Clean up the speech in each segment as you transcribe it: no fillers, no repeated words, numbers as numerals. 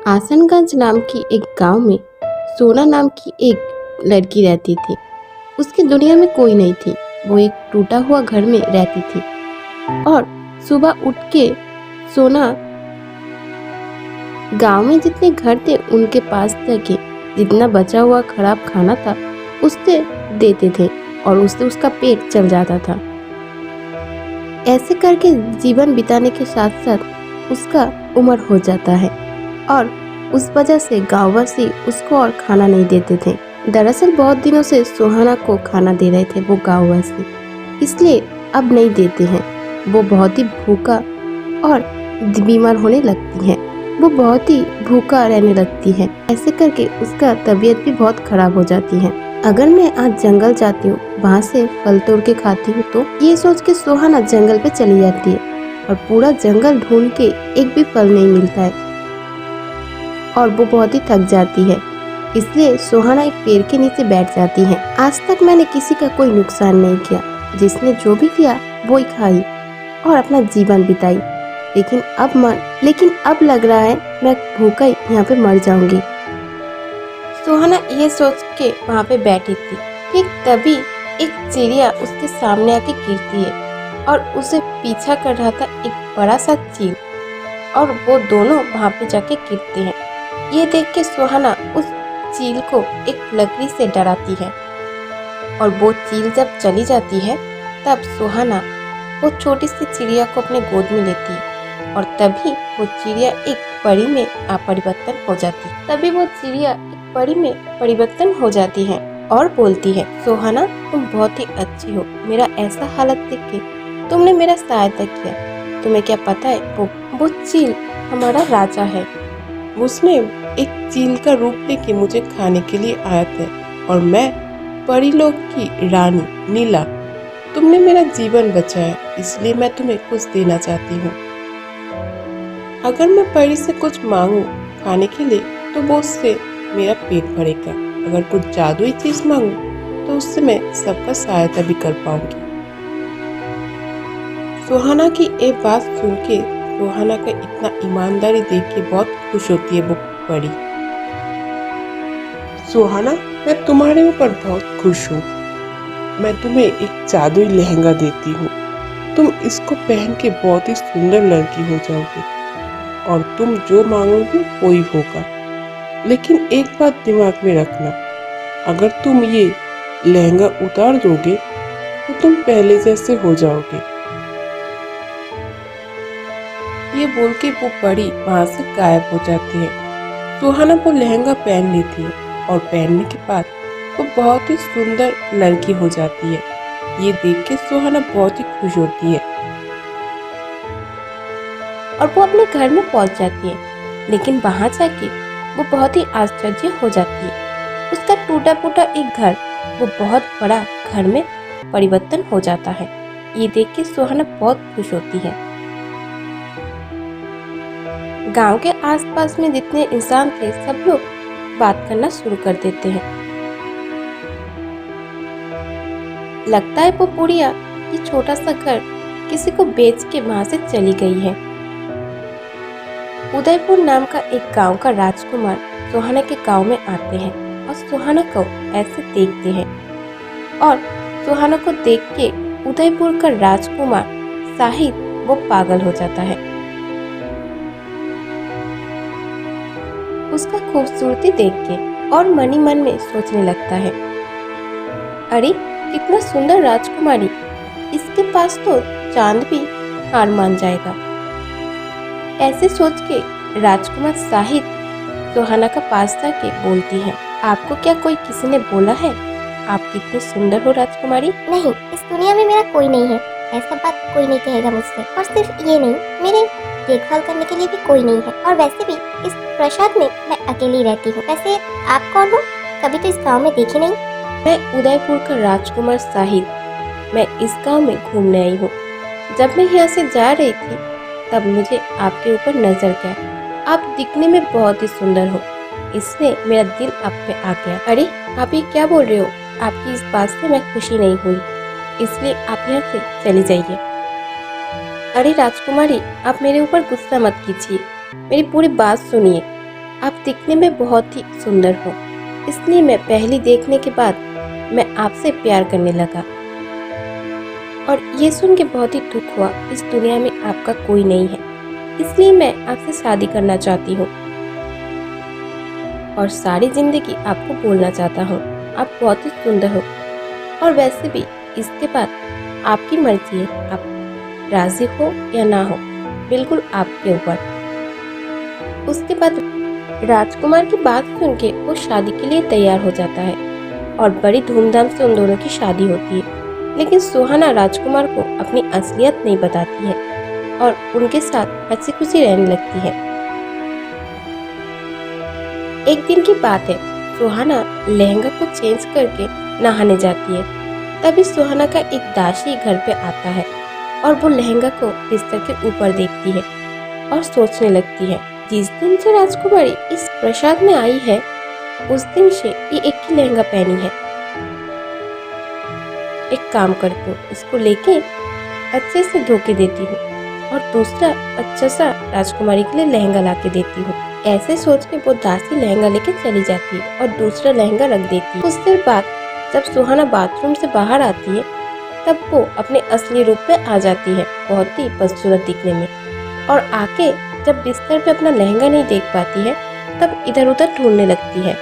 आसनगंज नाम की एक गांव में सोना नाम की एक लड़की रहती थी। उसकी दुनिया में कोई नहीं थी। वो एक टूटा हुआ घर में रहती थी और सुबह उठ के सोना गांव में जितने घर थे उनके पास जाके जितना बचा हुआ खराब खाना था उससे देते थे और उससे उसका पेट चल जाता था। ऐसे करके जीवन बिताने के साथ साथ उसका उम्र हो जाता है और उस वजह से गांववासी उसको और खाना नहीं देते थे। दरअसल बहुत दिनों से सुहाना को खाना दे रहे थे वो गांववासी, इसलिए अब नहीं देते हैं। वो बहुत ही भूखा और बीमार होने लगती है। वो बहुत ही भूखा रहने लगती है। ऐसे करके उसका तबीयत भी बहुत खराब हो जाती है। अगर मैं आज जंगल जाती हूँ, वहाँ से फल तोड़ के खाती हूँ तो ये सोच के सुहाना जंगल पे चली जाती है और पूरा जंगल ढूंढ के एक भी फल नहीं मिलता है और वो बहुत ही थक जाती है। इसलिए सुहाना एक पेड़ के नीचे बैठ जाती है। आज तक मैंने किसी का कोई नुकसान नहीं किया, जिसने जो भी किया वो ही खाई और अपना जीवन बिताई। लेकिन अब लग रहा है मैं भूखा ही यहाँ पे मर जाऊंगी। सुहाना ये सोच के वहाँ पे बैठी थी कि तभी एक चिड़िया उसके सामने आके गिरती है और उसे पीछा कर रहा था एक बड़ा सा चील और वो दोनों वहाँ पे जाके गिरते हैं। ये देख के सुहाना उस चील को एक लकड़ी से डराती है और वो चील जब चली जाती है तब सुहाना वो छोटी सी चिड़िया को अपने गोद में लेती है और तभी वो चिड़िया एक परी में परिवर्तन हो जाती है और बोलती है, सुहाना तुम बहुत ही अच्छी हो। मेरा ऐसा हालत देख के तुमने मेरा सहायता किया। तुम्हें क्या पता है वो चील हमारा राजा है। उसने एक चील का रूप लेके मुझे खाने के लिए आया था और मैं परीलोक की रानी नीला। तुमने मेरा जीवन बचाया, इसलिए मैं तुम्हें कुछ देना चाहती हूँ। अगर मैं परी से कुछ मांगू खाने के लिए तो वो उससे मेरा पेट भरेगा। अगर कुछ जादुई चीज मांगू तो उससे मैं सबका सहायता भी कर पाऊंगी। सुहाना की ये बात सुन के सुहाना का इतना ईमानदारी देख के बहुत खुश होती है वो परी। सुहाना, मैं तुम्हारे ऊपर बहुत खुश हूँ। मैं तुम्हें एक जादुई लहंगा देती हूँ। तुम इसको पहन के बहुत ही सुंदर लड़की हो जाओगी और तुम जो मांगोगी वो ही होगा। लेकिन एक बात दिमाग में रखना, अगर तुम ये लहंगा उतार दोगे तो तुम पहले जैसे हो जाओगे। ये बोल के वो परी वहां से गायब हो जाती है। सुहाना वो लहंगा पहन लेती है और पहनने के बाद वो बहुत ही सुंदर लड़की हो जाती है। ये देख के सुहाना बहुत ही खुश होती है और वो अपने घर में पहुंच जाती है। लेकिन वहां जाके वो बहुत ही आश्चर्य हो जाती है। उसका टूटा फूटा एक घर वो बहुत बड़ा घर में परिवर्तन हो जाता है। ये देख के सुहाना बहुत खुश होती है। गांव के आसपास में जितने इंसान थे सब लोग बात करना शुरू कर देते हैं। लगता है वो बुढ़िया ये छोटा सा घर किसी को बेच के वहां से चली गई है। उदयपुर नाम का एक गांव का राजकुमार सुहाना के गांव में आते हैं और सुहाना को ऐसे देखते हैं और सुहाना को देख के उदयपुर का राजकुमार साहिद वो पागल हो जाता है। उसका खूबसूरती देख के और मन ही मन में सोचने लगता है, अरे कितना सुंदर राजकुमारी, इसके पास तो चांद भी हार मान जाएगा। ऐसे सोच के राजकुमार साहिद सुहाना का पास जाके बोलती है, आपको क्या कोई किसी ने बोला है आप कितनी सुंदर हो राजकुमारी? नहीं, इस दुनिया में मेरा कोई नहीं है। ऐसा बात कोई नहीं कहेगा मुझसे। और सिर्फ ये नहीं, मेरे देखभाल करने के लिए भी कोई नहीं है। और वैसे भी इस प्रसाद में मैं अकेली रहती हूँ। वैसे आप कौन हो? कभी तो इस गांव में देखी नहीं। मैं उदयपुर का राजकुमार साहिद, मैं इस गांव में घूमने आई हूँ। जब मैं यहाँ से जा रही थी तब मुझे आपके ऊपर नजर गया। आप दिखने में बहुत ही सुंदर हो, इसलिए मेरा दिल आप पे आ गया। अरे आप ये क्या बोल रहे हो? आपकी इस बात से मैं खुशी नहीं हुई, इसलिए आप यहाँ से चली जाइए। अरे राजकुमारी, आप मेरे ऊपर गुस्सा मत कीजिए, मेरी पूरी बात सुनिए। आप दिखने में बहुत ही सुंदर हो, इसलिए मैं पहली देखने के बाद मैं आपसे प्यार करने लगा। और ये सुन के बहुत ही दुख हुआ, इस दुनिया में आपका कोई नहीं है, इसलिए मैं आपसे शादी करना चाहती हूँ और सारी जिंदगी आपको बोलना चाहता हूँ, आप बहुत ही सुंदर हो। और वैसे भी इसके बाद आपकी मर्जी है, आप राजी हो या ना हो, बिल्कुल आपके ऊपर। उसके बाद राजकुमार की बात सुन के वो शादी के लिए तैयार हो जाता है और बड़ी धूमधाम से उन दोनों की शादी होती है। लेकिन सुहाना राजकुमार को अपनी असलियत नहीं बताती है और उनके साथ हंसी खुशी रहने लगती है। एक दिन की बात है, सुहाना लहंगा को चेंज करके नहाने जाती है। तभी सुहाना का एक दासी घर पे आता है और वो लहंगा को बिस्तर के ऊपर देखती है और सोचने लगती है, जिस दिन से राजकुमारी इस प्रसाद में आई है उस दिन से ये एक ही लहंगा पहनी है। एक काम करती हूँ, इसको लेके अच्छे से धो के देती हूँ और दूसरा अच्छा सा राजकुमारी के लिए लहंगा ला के देती हूँ। ऐसे सोच के वो दासी लहंगा लेके चली जाती है और दूसरा लहंगा रख देती है। कुछ देर बाद जब सुहाना बाथरूम से बाहर आती है तब वो अपने असली रूप में आ जाती है, बहुत ही बदसूरत दिखने में। और आके जब बिस्तर पे अपना लहंगा नहीं देख पाती है तब इधर उधर ढूंढने लगती है,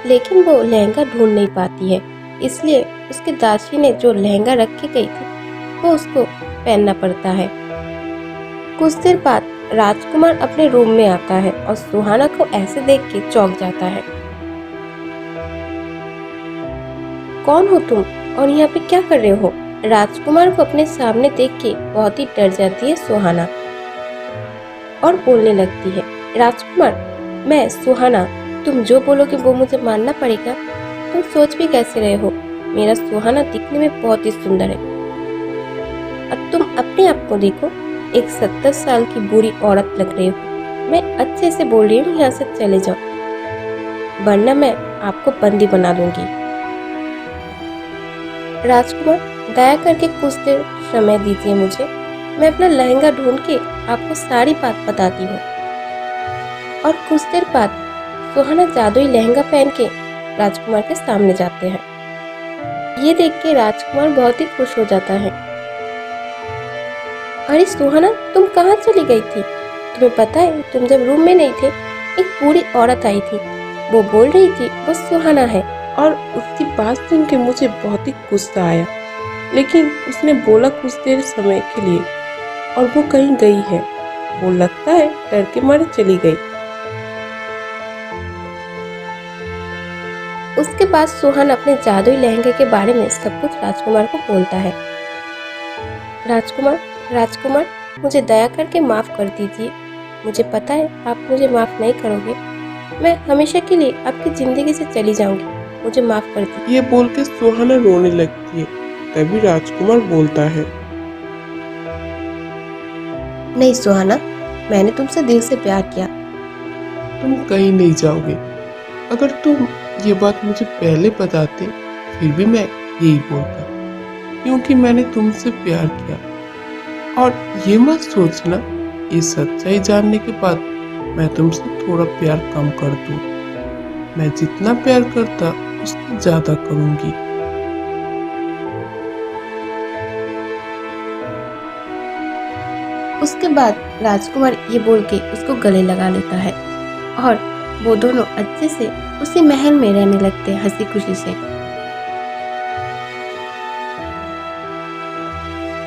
लेकिन वो लहंगा ढूंढ नहीं पाती है। इसलिए उसके दासी ने जो लहंगा रख के गई थी वो उसको पहनना पड़ता है। कुछ देर बाद राजकुमार अपने रूम में आता है और सुहाना को ऐसे देख के चौंक जाता है। कौन हो तुम और यहाँ पे क्या कर रहे हो? राजकुमार को अपने सामने देख के बहुत ही डर जाती है सुहाना और बोलने लगती है, राजकुमार मैं सुहाना, तुम जो बोलोगे वो मुझे मानना पड़ेगा। तुम सोच भी कैसे रहे हो, मेरा सुहाना दिखने में बहुत ही सुंदर है। अब तुम अपने आप को देखो, एक 70 साल की बूढ़ी औरत लग रही हो। मैं अच्छे से बोल रही हूँ, यहाँ से चले जाओ वरना मैं आपको बंदी बना दूंगी। राजकुमार दया करके कुछ देर समय दीजिए मुझे, मैं अपना लहंगा ढूंढ के आपको सारी बात बताती हूँ। और कुछ देर बाद सुहाना जादुई लहंगा पहन के राजकुमार के सामने जाते हैं। ये देख के राजकुमार बहुत ही खुश हो जाता है। अरे सुहाना, तुम कहाँ चली गई थी? तुम्हें पता है तुम जब रूम में नहीं थे एक बूढ़ी औरत आई थी, वो बोल रही थी वो सुहाना है। और उसकी बात सुन के मुझे बहुत ही गुस्सा आया, लेकिन उसने बोला कुछ देर समय के लिए और वो कहीं गई है। वो लगता है डर के मारे चली गई। उसके बाद सुहाना अपने जादुई लहंगे के बारे में सब कुछ राजकुमार को बोलता है। राजकुमार मुझे दया करके माफ़ कर दीजिए, मुझे पता है आप मुझे माफ़ नहीं करोगे, मैं हमेशा के लिए आपकी ज़िंदगी से चली जाऊंगी, मुझे माफ़ कर दीजिए। ये बोल के सुहाना रोने लगती है। तभी राजकुमार बोलता है, नहीं सुहाना, मैंने तुमसे दिल से प्यार किया। तुम कहीं नहीं जाओगे। अगर तुम ये बात मुझे पहले बताते फिर भी मैं यही बोलता, क्योंकि मैंने तुमसे प्यार किया। और ये मत सोचना ये सच्चाई जानने के बाद मैं तुमसे थोड़ा प्यार कम कर दूं। मैं जितना प्यार करता उससे ज्यादा करूंगी। उसके बाद राजकुमार ये बोल के उसको गले लगा लेता है और वो दोनों अच्छे से उसी महल में रहने लगते हैं हंसी खुशी से।